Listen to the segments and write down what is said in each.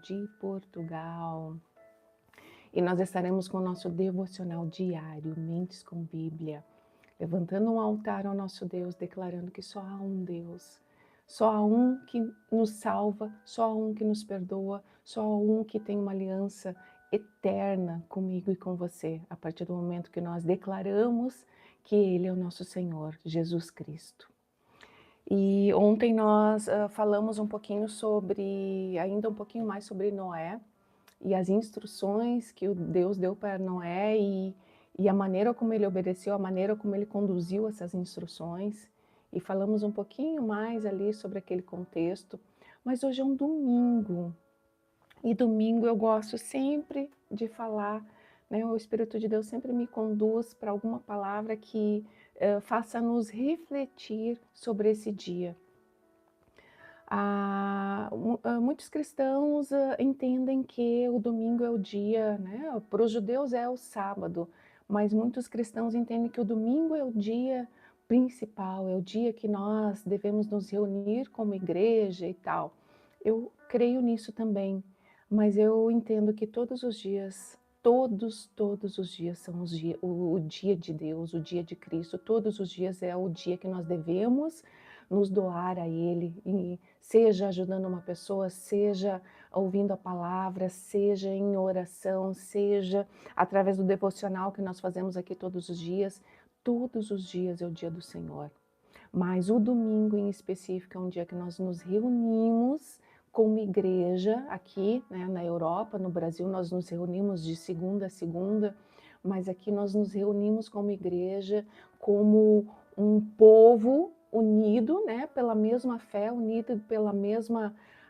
de Portugal. E nós estaremos com o nosso devocional diário, Mentes com Bíblia, levantando um altar ao nosso Deus, declarando que só há um Deus, só há um que nos salva, só há um que nos perdoa, só há um que tem uma aliança eterna comigo e com você, a partir do momento que nós declaramos que Ele é o nosso Senhor, Jesus Cristo. E ontem nós falamos um pouquinho sobre, ainda um pouquinho mais sobre Noé, e as instruções que o Deus deu para Noé e a maneira como ele obedeceu, a maneira como ele conduziu essas instruções. E falamos um pouquinho mais ali sobre aquele contexto. Mas hoje é um domingo. E domingo eu gosto sempre de falar, né? O Espírito de Deus sempre me conduz para alguma palavra que faça-nos refletir sobre esse dia. Muitos cristãos entendem que o domingo é o dia, né? Para os judeus é o sábado, mas muitos cristãos entendem que o domingo é o dia principal, é o dia que nós devemos nos reunir como igreja e tal. Eu creio nisso também, mas eu entendo que todos os dias, todos os dias são o dia de Deus, o dia de Cristo, todos os dias é o dia que nós devemos nos doar a Ele, e seja ajudando uma pessoa, seja ouvindo a palavra, seja em oração, seja através do devocional que nós fazemos aqui todos os dias é o dia do Senhor. Mas o domingo em específico é um dia que nós nos reunimos como igreja aqui, né, na Europa, no Brasil nós nos reunimos de segunda a segunda, mas aqui nós nos reunimos como igreja, como um povo unido, né, pela mesma fé, unido pela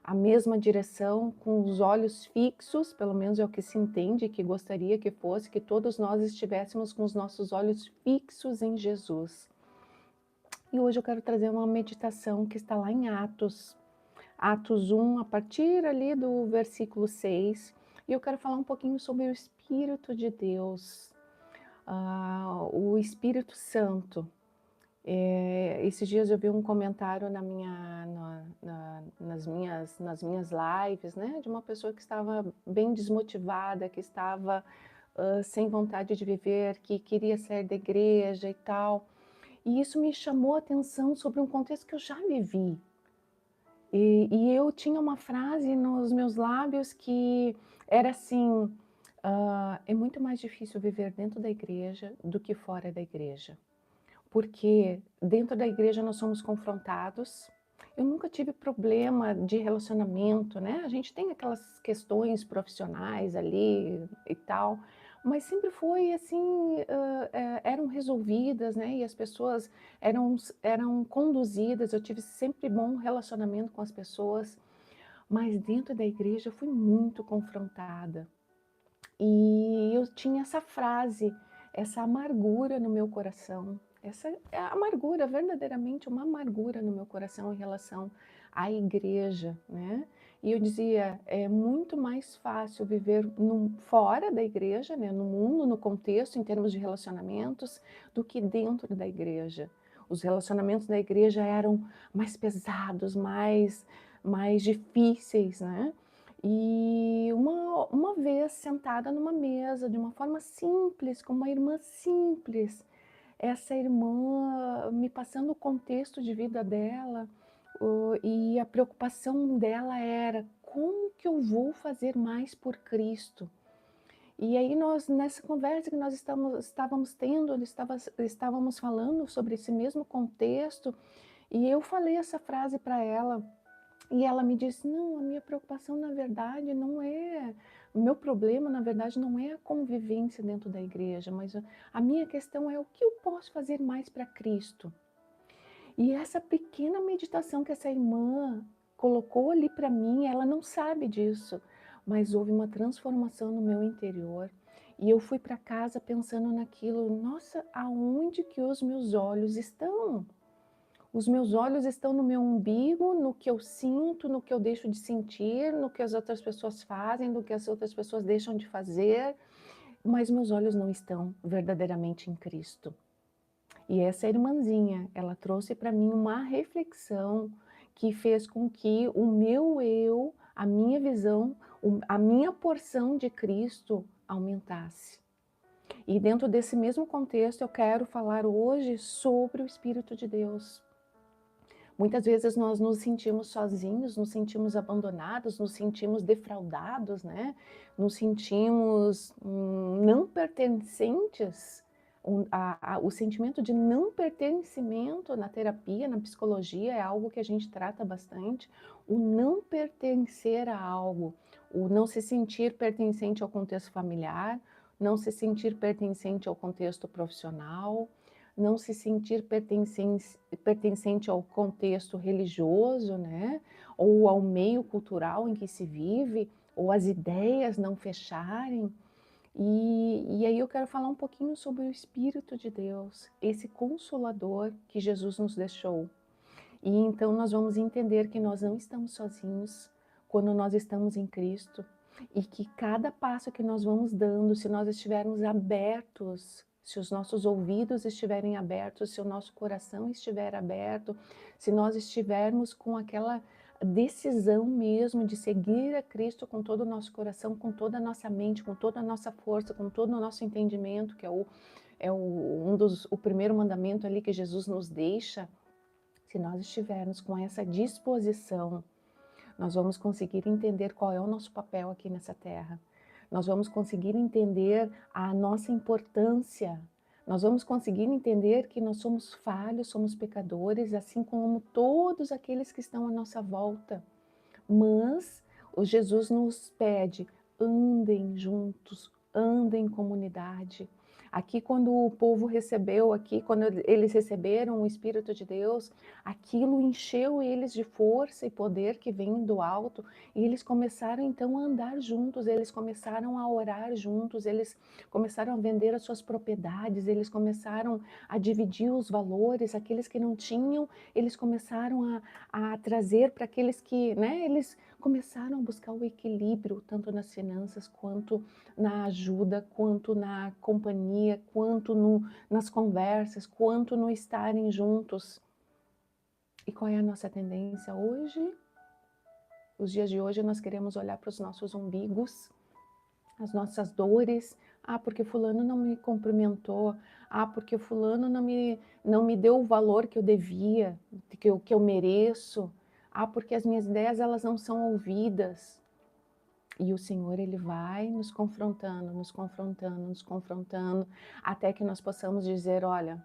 a mesma direção, com os olhos fixos, pelo menos é o que se entende, que gostaria que fosse, que todos nós estivéssemos com os nossos olhos fixos em Jesus. E hoje eu quero trazer uma meditação que está lá em Atos 1, a partir ali do versículo 6, e eu quero falar um pouquinho sobre o Espírito de Deus, o Espírito Santo. Esses dias eu vi um comentário nas minhas lives, né, de uma pessoa que estava bem desmotivada, que estava sem vontade de viver, que queria sair da igreja e tal. E isso me chamou a atenção sobre um contexto que eu já vivi. E eu tinha uma frase nos meus lábios que era assim: é muito mais difícil viver dentro da igreja do que fora da igreja. Porque dentro da igreja nós somos confrontados. Eu nunca tive problema de relacionamento, né? A gente tem aquelas questões profissionais ali e tal, mas sempre foi assim, eram resolvidas, né? E as pessoas eram conduzidas. Eu tive sempre bom relacionamento com as pessoas, mas dentro da igreja eu fui muito confrontada. E eu tinha essa frase, essa amargura no meu coração, essa é a amargura, verdadeiramente uma amargura no meu coração em relação à igreja, né? E eu dizia, é muito mais fácil viver fora da igreja, né, no mundo, no contexto, em termos de relacionamentos, do que dentro da igreja. Os relacionamentos da igreja eram mais pesados, mais difíceis, né? E uma vez sentada numa mesa, de uma forma simples, com uma irmã simples, essa irmã me passando o contexto de vida dela, e a preocupação dela era: como que eu vou fazer mais por Cristo? E aí nós, nessa conversa que nós estávamos tendo, estávamos falando sobre esse mesmo contexto, e eu falei essa frase para ela, e ela me disse: não, a minha preocupação na verdade não é, o meu problema na verdade não é a convivência dentro da igreja, mas a minha questão é o que eu posso fazer mais para Cristo. E essa pequena meditação que essa irmã colocou ali para mim, ela não sabe disso, mas houve uma transformação no meu interior. E eu fui para casa pensando naquilo: nossa, aonde que os meus olhos estão? Os meus olhos estão no meu umbigo, no que eu sinto, no que eu deixo de sentir, no que as outras pessoas fazem, no que as outras pessoas deixam de fazer, mas meus olhos não estão verdadeiramente em Cristo. E essa irmãzinha, ela trouxe para mim uma reflexão que fez com que o meu eu, a minha visão, a minha porção de Cristo aumentasse. E dentro desse mesmo contexto, eu quero falar hoje sobre o Espírito de Deus. Muitas vezes nós nos sentimos sozinhos, nos sentimos abandonados, nos sentimos defraudados, né? Nos sentimos não pertencentes. O sentimento de não pertencimento na terapia, na psicologia, é algo que a gente trata bastante. O não pertencer a algo, o não se sentir pertencente ao contexto familiar, não se sentir pertencente ao contexto profissional, não se sentir pertencente ao contexto religioso, né? Ou ao meio cultural em que se vive, ou as ideias não fecharem. E aí eu quero falar um pouquinho sobre o Espírito de Deus, esse Consolador que Jesus nos deixou. E então nós vamos entender que nós não estamos sozinhos quando nós estamos em Cristo, e que cada passo que nós vamos dando, se nós estivermos abertos, se os nossos ouvidos estiverem abertos, se o nosso coração estiver aberto, se nós estivermos com aquela decisão mesmo de seguir a Cristo com todo o nosso coração, com toda a nossa mente, com toda a nossa força, com todo o nosso entendimento, que o primeiro mandamento ali que Jesus nos deixa. Se nós estivermos com essa disposição, nós vamos conseguir entender qual é o nosso papel aqui nessa terra. Nós vamos conseguir entender a nossa importância. Nós vamos conseguir entender que nós somos falhos, somos pecadores, assim como todos aqueles que estão à nossa volta. Mas o Jesus nos pede, andem juntos, andem em comunidade. Aqui quando o povo recebeu, quando eles receberam o Espírito de Deus, aquilo encheu eles de força e poder que vem do alto, e eles começaram então a andar juntos, eles começaram a orar juntos, eles começaram a vender as suas propriedades, eles começaram a dividir os valores, aqueles que não tinham, eles começaram a trazer para aqueles que, né, eles começaram a buscar o equilíbrio, tanto nas finanças, quanto na ajuda, quanto na companhia, quanto nas conversas, quanto no estarem juntos. E qual é a nossa tendência hoje? Os dias de hoje nós queremos olhar para os nossos umbigos, as nossas dores. Ah, porque fulano não me cumprimentou. Ah, porque fulano não me deu o valor que eu devia, que eu mereço. Ah, porque as minhas ideias elas não são ouvidas. E o Senhor, Ele vai nos confrontando, nos confrontando, nos confrontando, até que nós possamos dizer, olha,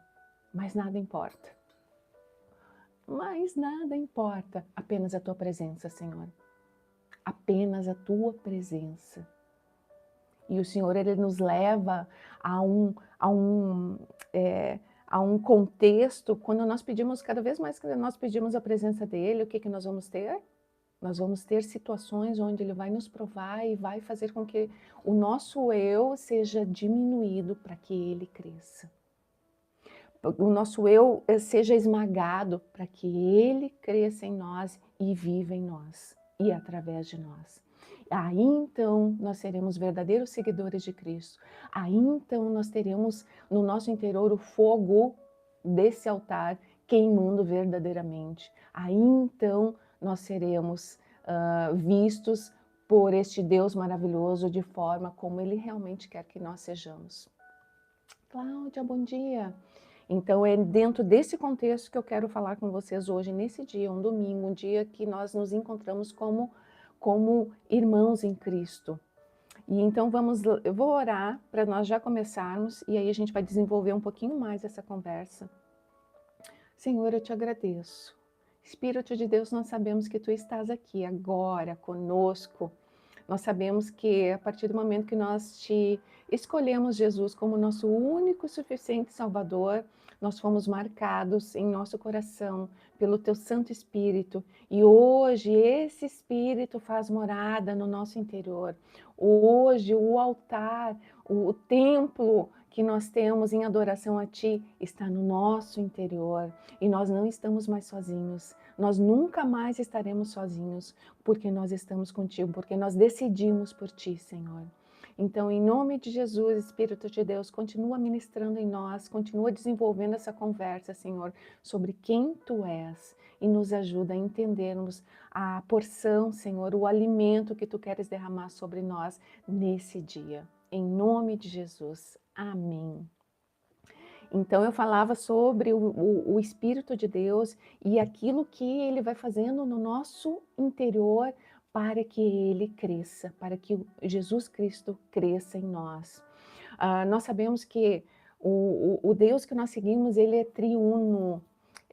mais nada importa. Mais nada importa, apenas a Tua presença, Senhor. Apenas a Tua presença. E o Senhor, Ele nos leva a um contexto, quando nós pedimos, cada vez mais que nós pedimos a presença dEle, o que nós vamos ter? Nós vamos ter situações onde Ele vai nos provar e vai fazer com que o nosso eu seja diminuído para que Ele cresça. O nosso eu seja esmagado para que Ele cresça em nós e viva em nós e através de nós. Aí então nós seremos verdadeiros seguidores de Cristo. Aí então nós teremos no nosso interior o fogo desse altar queimando verdadeiramente. Aí então nós seremos vistos por este Deus maravilhoso de forma como Ele realmente quer que nós sejamos. Cláudia, bom dia! Então é dentro desse contexto que eu quero falar com vocês hoje, nesse dia, um domingo, um dia que nós nos encontramos como irmãos em Cristo. E então eu vou orar para nós já começarmos e aí a gente vai desenvolver um pouquinho mais essa conversa. Senhor, eu te agradeço. Espírito de Deus, nós sabemos que Tu estás aqui agora conosco. Nós sabemos que a partir do momento que nós te escolhemos, Jesus, como nosso único e suficiente Salvador, nós fomos marcados em nosso coração pelo Teu Santo Espírito. E hoje esse Espírito faz morada no nosso interior. Hoje o altar, o templo que nós temos em adoração a Ti está no nosso interior. E nós não estamos mais sozinhos. Nós nunca mais estaremos sozinhos, porque nós estamos contigo, porque nós decidimos por Ti, Senhor. Então, em nome de Jesus, Espírito de Deus, continua ministrando em nós, continua desenvolvendo essa conversa, Senhor, sobre quem Tu és e nos ajuda a entendermos a porção, Senhor, o alimento que Tu queres derramar sobre nós nesse dia. Em nome de Jesus. Amém. Então eu falava sobre o Espírito de Deus e aquilo que Ele vai fazendo no nosso interior para que Ele cresça, para que Jesus Cristo cresça em nós. Nós sabemos que o Deus que nós seguimos, Ele é triuno,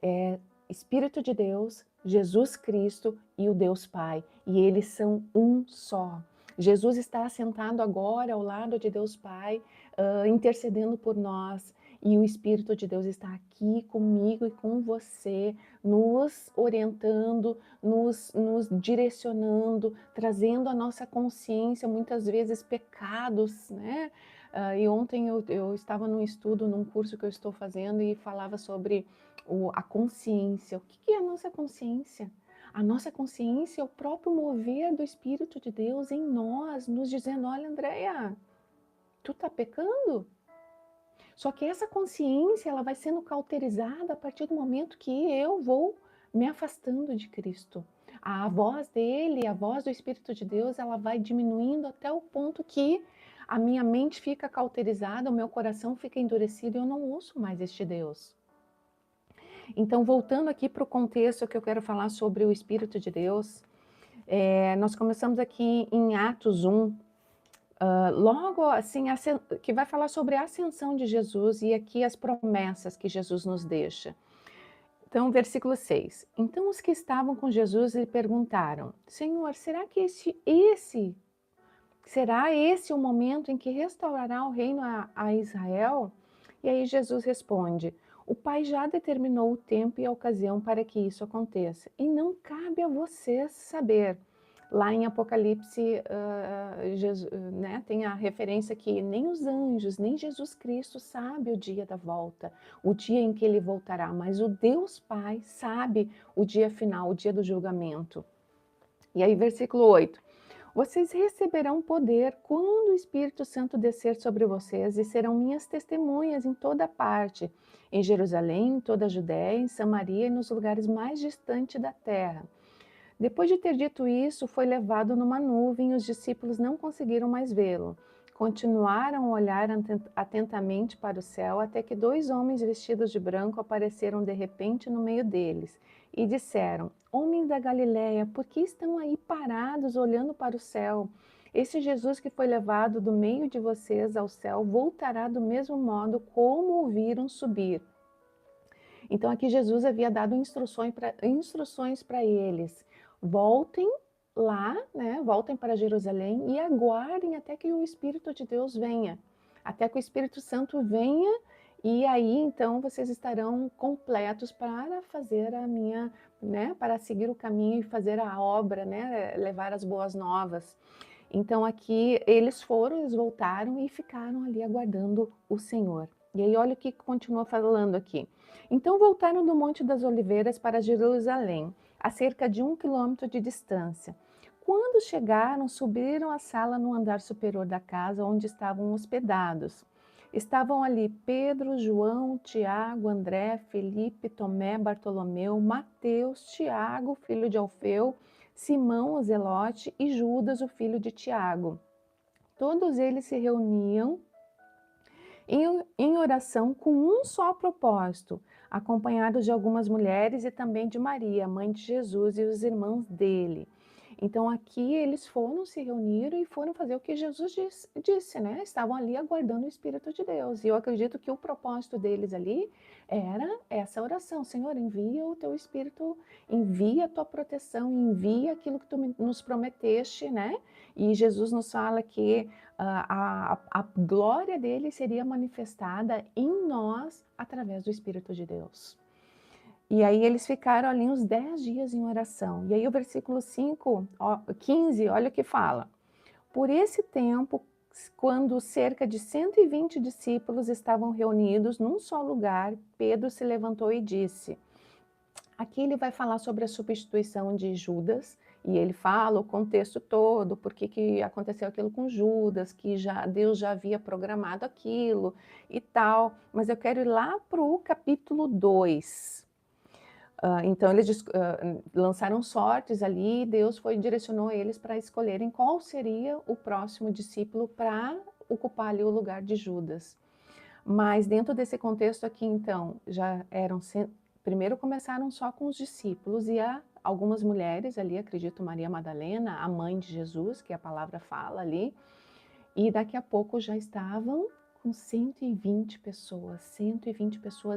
é Espírito de Deus, Jesus Cristo e o Deus Pai, e eles são um só. Jesus está sentado agora ao lado de Deus Pai, intercedendo por nós, e o Espírito de Deus está aqui comigo e com você, nos orientando, nos direcionando, trazendo à nossa consciência muitas vezes pecados, né? E ontem eu estava num estudo, num curso que eu estou fazendo e falava sobre a consciência. O que é a nossa consciência? A nossa consciência é o próprio mover do Espírito de Deus em nós, nos dizendo, olha, Andréia, tu tá pecando? Só que essa consciência, ela vai sendo cauterizada a partir do momento que eu vou me afastando de Cristo. A voz dele, a voz do Espírito de Deus, ela vai diminuindo até o ponto que a minha mente fica cauterizada, o meu coração fica endurecido e eu não ouço mais este Deus. Então, voltando aqui para o contexto que eu quero falar sobre o Espírito de Deus, nós começamos aqui em Atos 1, logo assim, que vai falar sobre a ascensão de Jesus e aqui as promessas que Jesus nos deixa. Então, versículo 6. Então os que estavam com Jesus lhe perguntaram, Senhor, será que será esse o momento em que restaurará o reino a Israel? E aí Jesus responde, o Pai já determinou o tempo e a ocasião para que isso aconteça, e não cabe a vocês saber. Lá em Apocalipse, né, tem a referência que nem os anjos, nem Jesus Cristo sabe o dia da volta, o dia em que ele voltará, mas o Deus Pai sabe o dia final, o dia do julgamento. E aí, versículo 8. Vocês receberão poder quando o Espírito Santo descer sobre vocês e serão minhas testemunhas em toda parte, em Jerusalém, em toda a Judéia, em Samaria e nos lugares mais distantes da terra. Depois de ter dito isso, foi levado numa nuvem e os discípulos não conseguiram mais vê-lo. Continuaram a olhar atentamente para o céu até que 2 homens vestidos de branco apareceram de repente no meio deles e disseram, homens da Galileia, por que estão aí parados olhando para o céu? Esse Jesus que foi levado do meio de vocês ao céu voltará do mesmo modo como o viram subir. Então aqui Jesus havia dado instruções para eles. Voltem lá, né? Voltem para Jerusalém e aguardem até que o Espírito de Deus venha. Até que o Espírito Santo venha e aí então vocês estarão completos para fazer a minha, né? Para seguir o caminho e fazer a obra, né? Levar as boas novas. Então aqui eles voltaram e ficaram ali aguardando o Senhor. E aí olha o que continua falando aqui. Então voltaram do Monte das Oliveiras para Jerusalém, a cerca de 1 quilômetro de distância. Quando chegaram, subiram a sala no andar superior da casa onde estavam hospedados. Estavam ali Pedro, João, Tiago, André, Felipe, Tomé, Bartolomeu, Mateus, Tiago, filho de Alfeu, Simão, o Zelote e Judas, o filho de Tiago. Todos eles se reuniam em oração com um só propósito, acompanhados de algumas mulheres e também de Maria, mãe de Jesus e os irmãos dele. Então aqui eles se reuniram e foram fazer o que Jesus disse, né? Estavam ali aguardando o Espírito de Deus. E eu acredito que o propósito deles ali era essa oração. Senhor, envia o teu Espírito, envia a tua proteção, envia aquilo que tu nos prometeste, né? E Jesus nos fala que a glória dele seria manifestada em nós através do Espírito de Deus. E aí eles ficaram ali uns 10 dias em oração. E aí o versículo 15, olha o que fala. Por esse tempo, quando cerca de 120 discípulos estavam reunidos num só lugar, Pedro se levantou e disse, aqui ele vai falar sobre a substituição de Judas E ele fala o contexto todo, por que que aconteceu aquilo com Judas, que Deus já havia programado aquilo e tal. Mas eu quero ir lá para o capítulo 2. Então eles lançaram sortes ali, Deus direcionou eles para escolherem qual seria o próximo discípulo para ocupar ali o lugar de Judas. Mas dentro desse contexto aqui, então, primeiro começaram só com os discípulos e algumas mulheres ali, acredito Maria Madalena, a mãe de Jesus, que a palavra fala ali, e daqui a pouco já estavam com 120 pessoas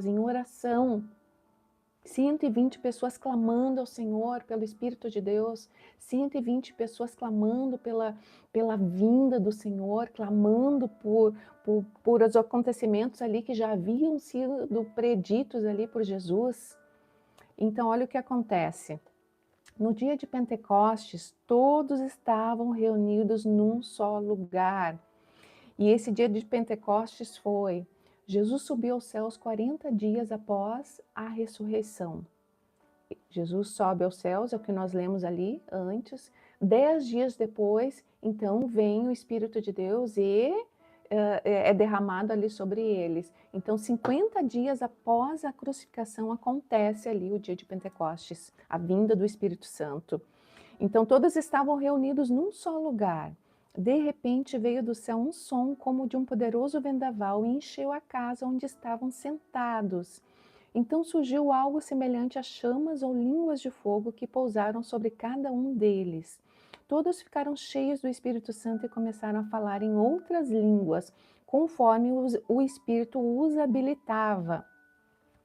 em oração. 120 pessoas clamando ao Senhor pelo Espírito de Deus, 120 pessoas clamando pela vinda do Senhor, clamando por os acontecimentos ali que já haviam sido preditos ali por Jesus. Então, olha o que acontece. No dia de Pentecostes, todos estavam reunidos num só lugar. E esse dia de Pentecostes foi: Jesus subiu aos céus 40 dias após a ressurreição. Jesus sobe aos céus, é o que nós lemos ali antes. 10 dias depois, então, vem o Espírito de Deus e é derramado ali sobre eles. Então, 50 dias após a crucificação, acontece ali o dia de Pentecostes, a vinda do Espírito Santo. Então, todos estavam reunidos num só lugar. De repente, veio do céu um som como de um poderoso vendaval e encheu a casa onde estavam sentados. Então surgiu algo semelhante a chamas ou línguas de fogo que pousaram sobre cada um deles. Todos ficaram cheios do Espírito Santo e começaram a falar em outras línguas, conforme o Espírito os habilitava.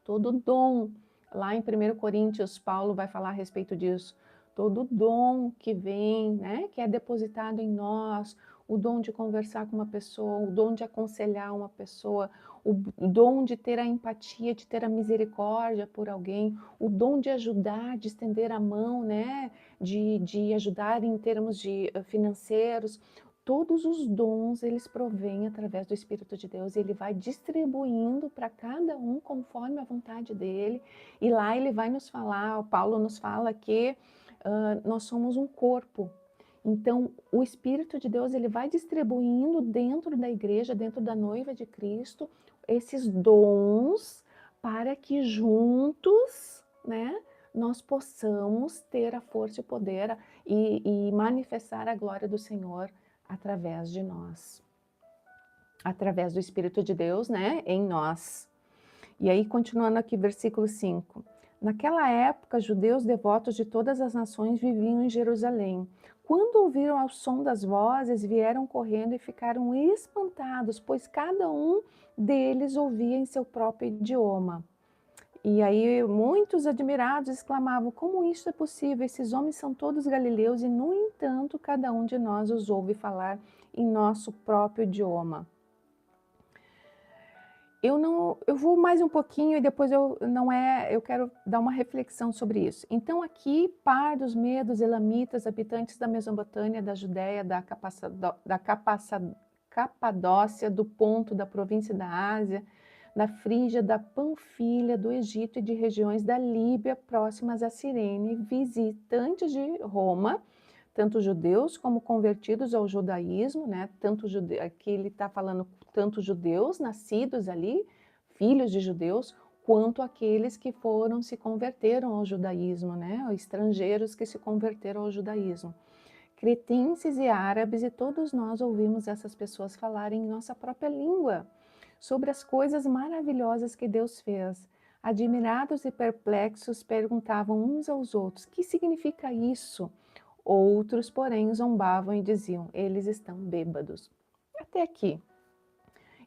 Todo dom, lá em 1 Coríntios, Paulo vai falar a respeito disso. Todo dom que vem, né, que é depositado em nós, o dom de conversar com uma pessoa, o dom de aconselhar uma pessoa, o dom de ter a empatia, de ter a misericórdia por alguém, o dom de ajudar, de estender a mão, né, de ajudar em termos de financeiros. Todos os dons, eles provêm através do Espírito de Deus, e ele vai distribuindo para cada um conforme a vontade dele, e lá ele vai nos falar, o Paulo nos fala que nós somos um corpo. Então, o Espírito de Deus, ele vai distribuindo dentro da igreja, dentro da noiva de Cristo, esses dons para que juntos, né, nós possamos ter a força e o poder e manifestar a glória do Senhor através de nós. Através do Espírito de Deus, né, em nós. E aí, continuando aqui, versículo 5. Naquela época, judeus devotos de todas as nações viviam em Jerusalém. Quando ouviram o som das vozes, vieram correndo e ficaram espantados, pois cada um deles ouvia em seu próprio idioma. E aí muitos admirados exclamavam: como isso é possível? Esses homens são todos galileus e, no entanto, cada um de nós os ouve falar em nosso próprio idioma. Eu vou mais um pouquinho e depois eu quero dar uma reflexão sobre isso. Então aqui, pardos, medos, elamitas, habitantes da Mesopotâmia, da Judéia, da Capadócia, do Ponto, da província da Ásia, da Frígia, da Panfilha, do Egito e de regiões da Líbia próximas a Cirene, visitantes de Roma, tanto judeus como convertidos ao judaísmo, né? Aqui ele está falando tanto judeus nascidos ali, filhos de judeus, quanto aqueles que se converteram ao judaísmo, né? Estrangeiros que se converteram ao judaísmo. Cretenses e árabes, e todos nós ouvimos essas pessoas falarem em nossa própria língua sobre as coisas maravilhosas que Deus fez. Admirados e perplexos, perguntavam uns aos outros: que significa isso? Outros, porém, zombavam e diziam: eles estão bêbados. Até aqui.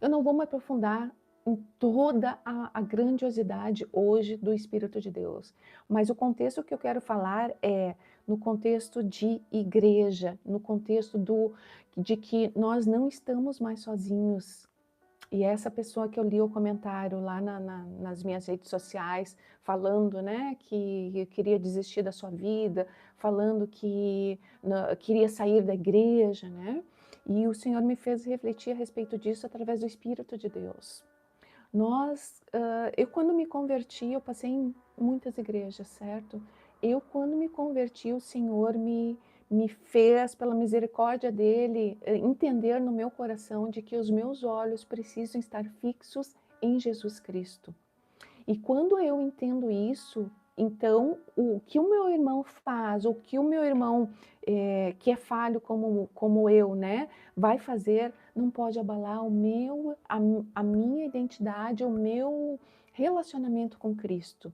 Eu não vou me aprofundar em toda a grandiosidade hoje do Espírito de Deus, mas o contexto que eu quero falar é no contexto de igreja, no contexto de que nós não estamos mais sozinhos. E essa pessoa que eu li o comentário lá nas minhas redes sociais, falando, né, que queria desistir da sua vida, falando que queria sair da igreja, né? E o Senhor me fez refletir a respeito disso através do Espírito de Deus. Eu quando me converti, eu passei em muitas igrejas, certo? eu quando me converti, o Senhor me fez, pela misericórdia dele, entender no meu coração de que os meus olhos precisam estar fixos em Jesus Cristo. E quando eu entendo isso, então o que o meu irmão faz, o que o meu irmão, que é falho como eu, né, vai fazer, não pode abalar a minha identidade, o meu relacionamento com Cristo.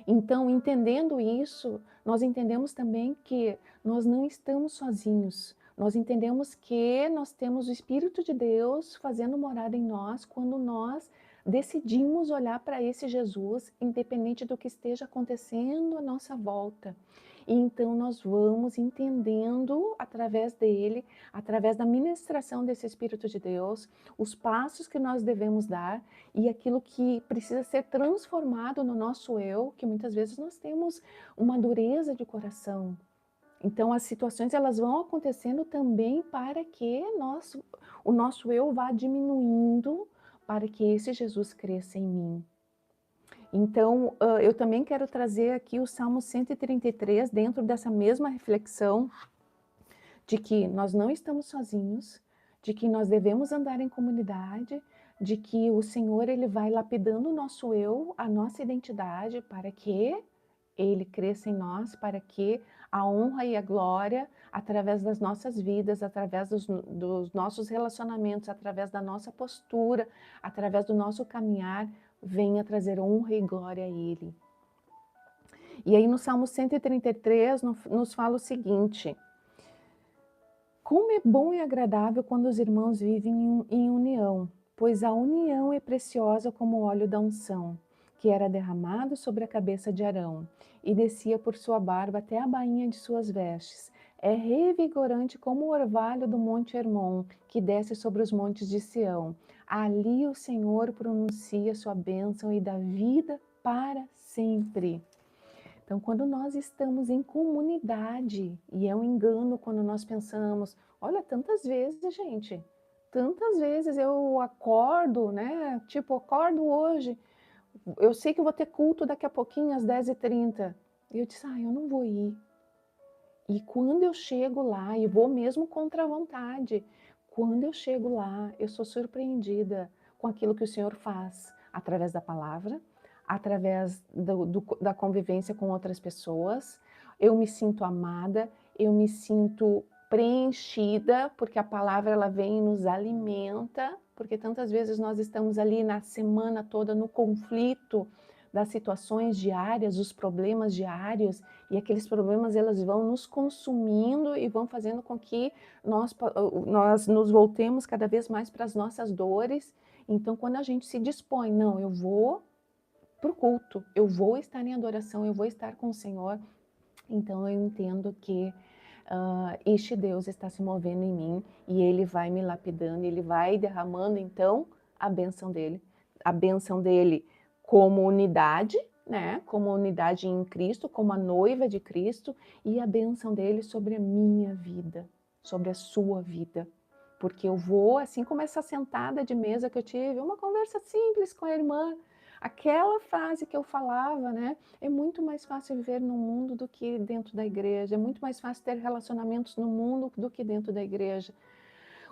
Então, entendendo isso, nós entendemos também que nós não estamos sozinhos. Nós entendemos que nós temos o Espírito de Deus fazendo morada em nós quando nós decidimos olhar para esse Jesus, independente do que esteja acontecendo à nossa volta. E então nós vamos entendendo através dele, através da ministração desse Espírito de Deus, os passos que nós devemos dar e aquilo que precisa ser transformado no nosso eu, que muitas vezes nós temos uma dureza de coração. Então as situações elas vão acontecendo também para que o nosso eu vá diminuindo, para que esse Jesus cresça em mim. Então, eu também quero trazer aqui o Salmo 133 dentro dessa mesma reflexão de que nós não estamos sozinhos, de que nós devemos andar em comunidade, de que o Senhor ele vai lapidando o nosso eu, a nossa identidade, para que ele cresça em nós, para que a honra e a glória, através das nossas vidas, através dos nossos relacionamentos, através da nossa postura, através do nosso caminhar, venha trazer honra e glória a Ele. E aí no Salmo 133 nos fala o seguinte: como é bom e agradável quando os irmãos vivem em união, pois a união é preciosa como o óleo da unção, que era derramado sobre a cabeça de Arão, e descia por sua barba até a bainha de suas vestes. É revigorante como o orvalho do monte Hermon, que desce sobre os montes de Sião. Ali o Senhor pronuncia sua bênção e dá vida para sempre. Então, quando nós estamos em comunidade, e é um engano quando nós pensamos, olha, tantas vezes, gente, tantas vezes eu acordo, né? Tipo, acordo hoje, eu sei que eu vou ter culto daqui a pouquinho, às 10h30. E eu disse, eu não vou ir. E quando eu chego lá, e vou mesmo contra a vontade, quando eu chego lá, eu sou surpreendida com aquilo que o Senhor faz, através da palavra, através da convivência com outras pessoas. Eu me sinto amada, eu me sinto preenchida, porque a palavra ela vem e nos alimenta, porque tantas vezes nós estamos ali na semana toda no conflito das situações diárias, os problemas diários, e aqueles problemas elas vão nos consumindo e vão fazendo com que nós nos voltemos cada vez mais para as nossas dores. Então, quando a gente se dispõe, não, eu vou para o culto, eu vou estar em adoração, eu vou estar com o Senhor, então eu entendo que este Deus está se movendo em mim e Ele vai me lapidando, Ele vai derramando então a bênção dele como unidade, né? Como unidade em Cristo, como a noiva de Cristo, e a bênção dele sobre a minha vida, sobre a sua vida. Porque eu vou, assim como essa sentada de mesa que eu tive, uma conversa simples com a irmã, aquela frase que eu falava, né? É muito mais fácil viver no mundo do que dentro da igreja, é muito mais fácil ter relacionamentos no mundo do que dentro da igreja.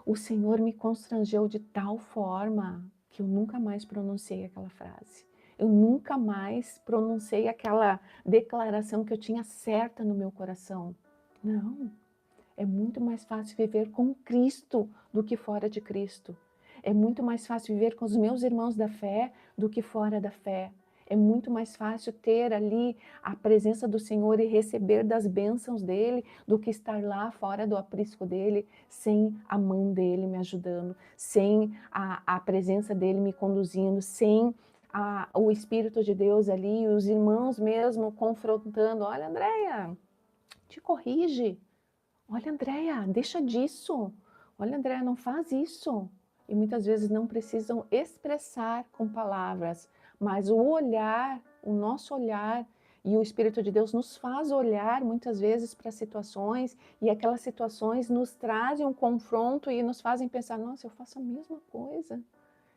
O Senhor me constrangeu de tal forma que eu nunca mais pronunciei aquela frase. Eu nunca mais pronunciei aquela declaração que eu tinha certa no meu coração. Não, é muito mais fácil viver com Cristo do que fora de Cristo. É muito mais fácil viver com os meus irmãos da fé do que fora da fé. É muito mais fácil ter ali a presença do Senhor e receber das bênçãos dele do que estar lá fora do aprisco dele, sem a mão dele me ajudando, sem a presença dele me conduzindo, sem o Espírito de Deus ali, os irmãos mesmo confrontando. Olha, Andréia, te corrige. Olha, Andréia, deixa disso. Olha, Andréia, não faz isso. E muitas vezes não precisam expressar com palavras, mas o olhar, o nosso olhar, e o Espírito de Deus nos faz olhar muitas vezes para situações, e aquelas situações nos trazem um confronto e nos fazem pensar, nossa, eu faço a mesma coisa.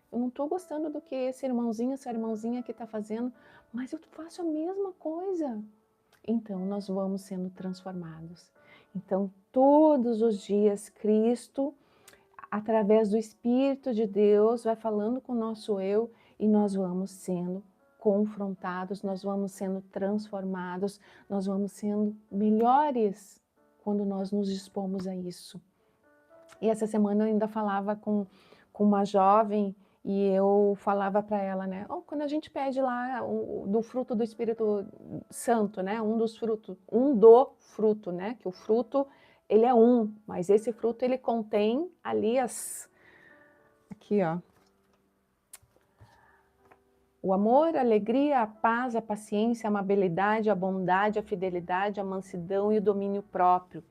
Eu não estou gostando do que esse irmãozinho, essa irmãzinha aqui está fazendo, mas eu faço a mesma coisa. então nós vamos sendo transformados. Então, todos os dias, Cristo, através do Espírito de Deus, vai falando com o nosso eu e nós vamos sendo confrontados, nós vamos sendo transformados, nós vamos sendo melhores quando nós nos dispomos a isso. E essa semana eu ainda falava com uma jovem e eu falava para ela, né? Oh, quando a gente pede lá do fruto do Espírito Santo, né? Um do fruto, né? Que o fruto, ele é um, mas esse fruto ele contém ali aqui ó, o amor, a alegria, a paz, a paciência, a amabilidade, a bondade, a fidelidade, a mansidão e o domínio próprio.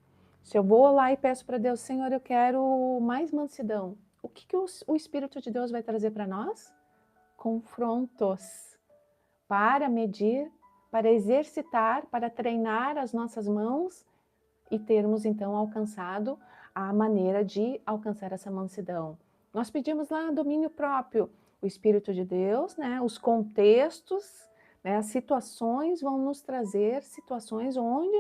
Se eu vou lá e peço para Deus, Senhor, eu quero mais mansidão, o que o Espírito de Deus vai trazer para nós? Confrontos, para medir, para exercitar, para treinar as nossas mãos e termos então alcançado a maneira de alcançar essa mansidão. Nós pedimos lá domínio próprio, o Espírito de Deus, né, os contextos, né, as situações vão nos trazer situações onde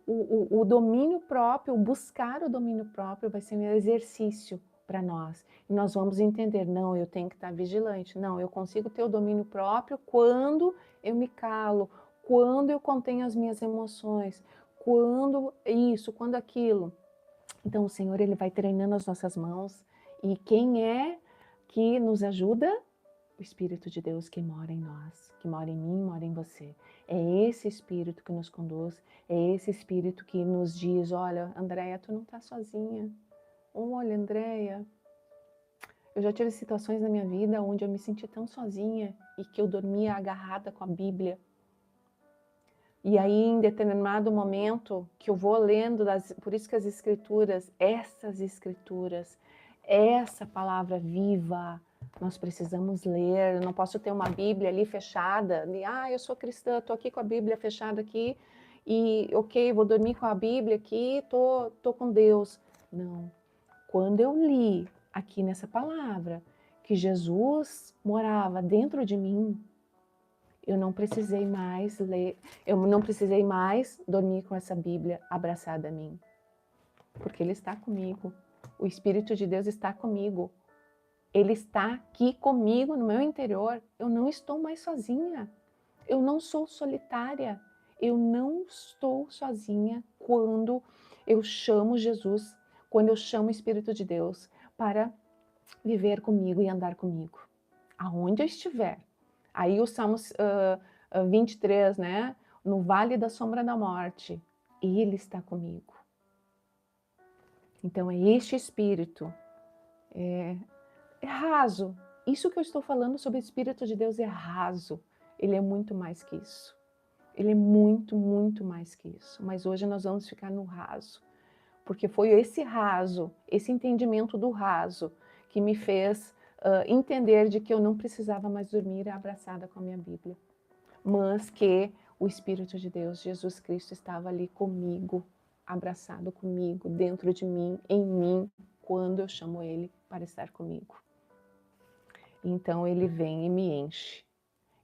o domínio próprio, buscar o domínio próprio vai ser um exercício para nós. E nós vamos entender, não, eu tenho que estar vigilante, não, eu consigo ter o domínio próprio quando eu me calo, quando eu contenho as minhas emoções, quando isso, quando aquilo. Então o Senhor, ele vai treinando as nossas mãos. E quem é que nos ajuda? O Espírito de Deus que mora em nós, que mora em mim, mora em você. É esse Espírito que nos conduz, é esse Espírito que nos diz, olha, Andréia, tu não está sozinha. Olha, Andréia, eu já tive situações na minha vida onde eu me senti tão sozinha e que eu dormia agarrada com a Bíblia. E aí, em determinado momento, que eu vou lendo, por isso que as escrituras, essas escrituras, essa palavra viva, nós precisamos ler. Eu não posso ter uma Bíblia ali fechada, eu sou cristã, estou aqui com a Bíblia fechada aqui, e ok, vou dormir com a Bíblia aqui, tô com Deus. Não. Quando eu li aqui nessa palavra que Jesus morava dentro de mim, eu não precisei mais ler, eu não precisei mais dormir com essa Bíblia abraçada a mim, porque Ele está comigo, o Espírito de Deus está comigo, Ele está aqui comigo no meu interior, eu não estou mais sozinha, eu não sou solitária, eu não estou sozinha quando eu chamo Jesus, quando eu chamo o Espírito de Deus para viver comigo e andar comigo, aonde eu estiver. Aí o Salmos 23, né? No vale da sombra da morte, Ele está comigo. Então é este Espírito, é raso. Isso que eu estou falando sobre o Espírito de Deus é raso. Ele é muito mais que isso. Ele é muito, muito mais que isso. Mas hoje nós vamos ficar no raso. Porque foi esse raso, esse entendimento do raso, que me fez entender de que eu não precisava mais dormir abraçada com a minha Bíblia, mas que o Espírito de Deus, Jesus Cristo, estava ali comigo, abraçado comigo, dentro de mim, em mim, quando eu chamo Ele para estar comigo. Então Ele vem e me enche.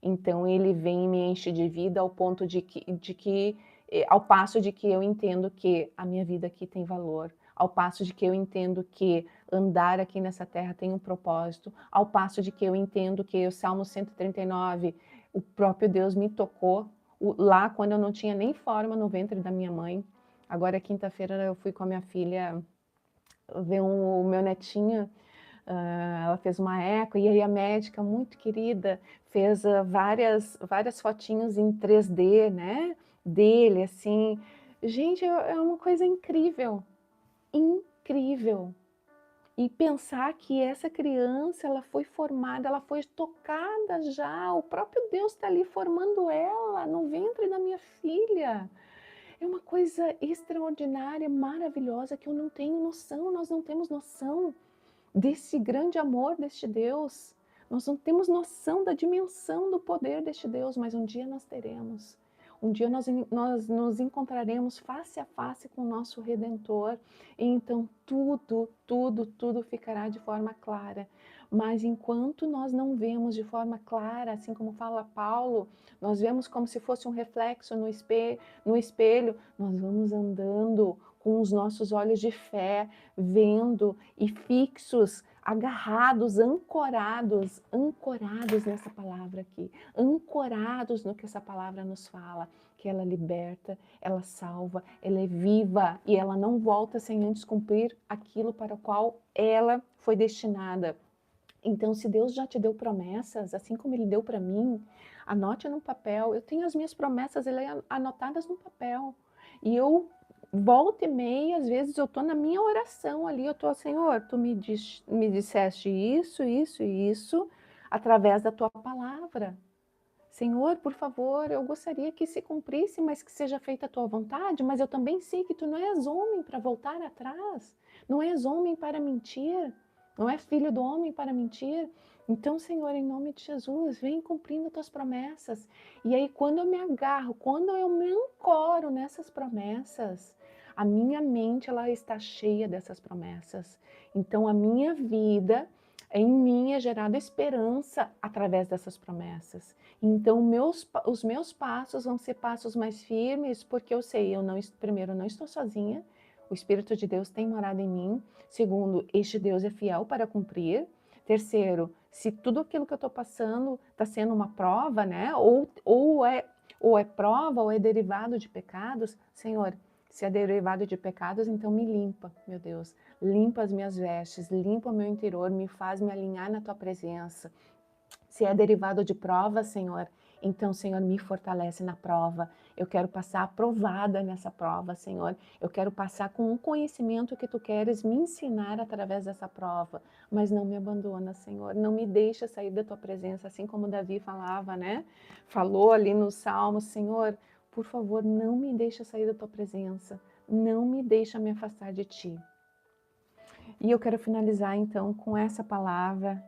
Então Ele vem e me enche de vida ao ponto ao passo de que eu entendo que a minha vida aqui tem valor, ao passo de que eu entendo que andar aqui nessa terra tem um propósito, ao passo de que eu entendo que o Salmo 139, o próprio Deus me tocou lá quando eu não tinha nem forma no ventre da minha mãe. Agora, quinta-feira, eu fui com a minha filha ver o meu netinho. Ela fez uma eco e aí a médica, muito querida, fez várias fotinhos em 3D, né, dele, assim. Gente, é uma coisa incrível, incrível. E pensar que essa criança, ela foi formada, ela foi tocada já, o próprio Deus está ali formando ela no ventre da minha filha. É uma coisa extraordinária, maravilhosa, que eu não tenho noção, nós não temos noção desse grande amor deste Deus. Nós não temos noção da dimensão do poder deste Deus, mas um dia nós teremos. Um dia nós nos encontraremos face a face com o nosso Redentor, e então tudo ficará de forma clara. Mas enquanto nós não vemos de forma clara, assim como fala Paulo, nós vemos como se fosse um reflexo no espelho, nós vamos andando com os nossos olhos de fé, vendo e fixos, agarrados, ancorados nessa palavra aqui, ancorados no que essa palavra nos fala, que ela liberta, ela salva, ela é viva e ela não volta sem antes cumprir aquilo para o qual ela foi destinada. Então, se Deus já te deu promessas, assim como Ele deu para mim, anote no papel. Eu tenho as minhas promessas anotadas no papel. E eu, volta e meia, às vezes eu estou na minha oração ali, eu estou, Senhor, Tu me disseste isso, isso e isso, através da Tua palavra. Senhor, por favor, eu gostaria que se cumprisse, mas que seja feita a Tua vontade, mas eu também sei que Tu não és homem para voltar atrás, não és homem para mentir, não é filho do homem para mentir. Então, Senhor, em nome de Jesus, vem cumprindo Tuas promessas. E aí, quando eu me agarro, quando eu me ancoro nessas promessas, a minha mente ela está cheia dessas promessas. Então, a minha vida em mim é gerada esperança através dessas promessas. Então, os meus passos vão ser passos mais firmes, porque eu sei, primeiro, eu não estou sozinha, o Espírito de Deus tem morado em mim. Segundo, este Deus é fiel para cumprir. Terceiro, se tudo aquilo que eu estou passando está sendo uma prova, né? Ou é prova, ou é derivado de pecados, Senhor, se é derivado de pecados, então me limpa, meu Deus. Limpa as minhas vestes, limpa o meu interior, me faz me alinhar na Tua presença. Se é derivado de prova, Senhor, então, Senhor, me fortalece na prova. Eu quero passar aprovada nessa prova, Senhor. Eu quero passar com um conhecimento que Tu queres me ensinar através dessa prova. Mas não me abandona, Senhor. Não me deixa sair da Tua presença, assim como Davi falava, né? Falou ali no Salmo, Senhor, por favor, não me deixa sair da Tua presença. Não me deixa me afastar de Ti. E eu quero finalizar, então, com essa palavra.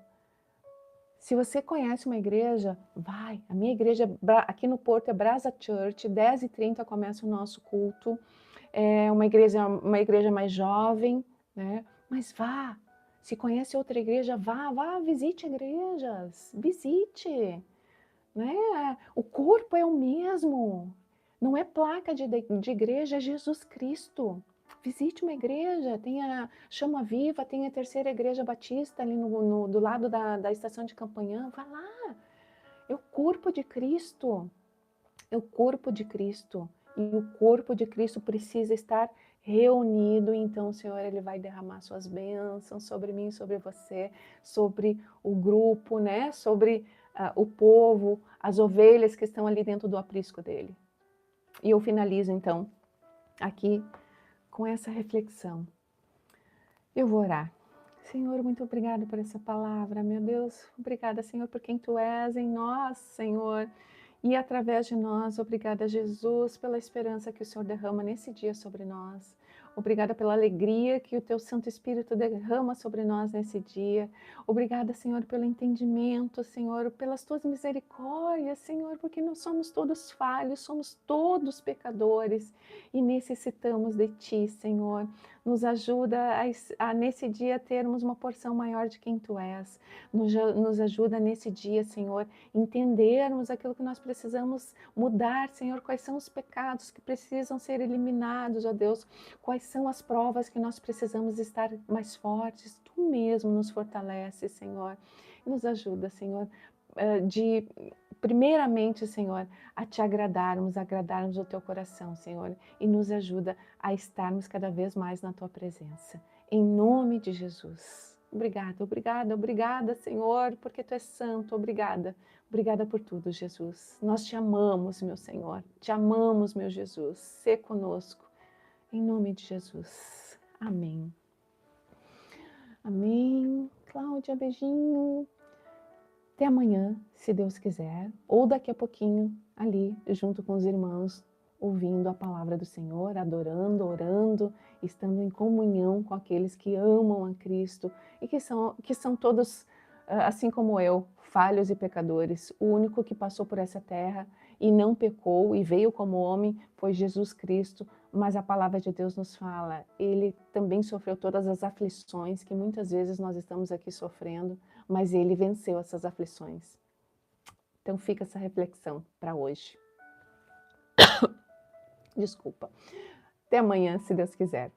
Se você conhece uma igreja, vai. A minha igreja aqui no Porto é Brasa Church, 10h30 começa o nosso culto. É uma igreja mais jovem, né? Mas vá. Se conhece outra igreja, vá, visite igrejas, visite. Né? O corpo é o mesmo. Não é placa de igreja, é Jesus Cristo. Visite uma igreja, tem a Chama Viva, tem a Terceira Igreja Batista ali do lado da estação de Campanhã. Vá lá. É o corpo de Cristo. É o corpo de Cristo. E o corpo de Cristo precisa estar reunido. Então, o Senhor, Ele vai derramar suas bênçãos sobre mim, sobre você, sobre o grupo, né? Sobre o povo, as ovelhas que estão ali dentro do aprisco dele. E eu finalizo, então, aqui com essa reflexão. Eu vou orar. Senhor, muito obrigada por essa palavra, meu Deus. Obrigada, Senhor, por quem Tu és em nós, Senhor. E através de nós, obrigada, Jesus, pela esperança que o Senhor derrama nesse dia sobre nós. Obrigada pela alegria que o Teu Santo Espírito derrama sobre nós nesse dia. Obrigada, Senhor, pelo entendimento, Senhor, pelas Tuas misericórdias, Senhor, porque nós somos todos falhos, somos todos pecadores e necessitamos de Ti, Senhor. Nos ajuda a nesse dia termos uma porção maior de quem Tu és. Nos ajuda nesse dia, Senhor, entendermos aquilo que nós precisamos mudar, Senhor, quais são os pecados que precisam ser eliminados, ó Deus, quais são as provas que nós precisamos estar mais fortes. Tu mesmo nos fortalece, Senhor, nos ajuda, Senhor, primeiramente, Senhor, a Te agradarmos o Teu coração, Senhor, e nos ajuda a estarmos cada vez mais na Tua presença. Em nome de Jesus. Obrigada, obrigada, obrigada, Senhor, porque Tu és santo. Obrigada. Obrigada por tudo, Jesus. Nós Te amamos, meu Senhor. Te amamos, meu Jesus. Sê conosco. Em nome de Jesus. Amém. Amém. Cláudia, beijinho. Até amanhã, se Deus quiser. Ou daqui a pouquinho, ali, junto com os irmãos, ouvindo a palavra do Senhor, adorando, orando, estando em comunhão com aqueles que amam a Cristo e que são todos assim como eu, falhos e pecadores. O único que passou por essa terra e não pecou e veio como homem foi Jesus Cristo, mas a palavra de Deus nos fala, ele também sofreu todas as aflições que muitas vezes nós estamos aqui sofrendo, mas ele venceu essas aflições. Então fica essa reflexão para hoje. Desculpa. Até amanhã, se Deus quiser.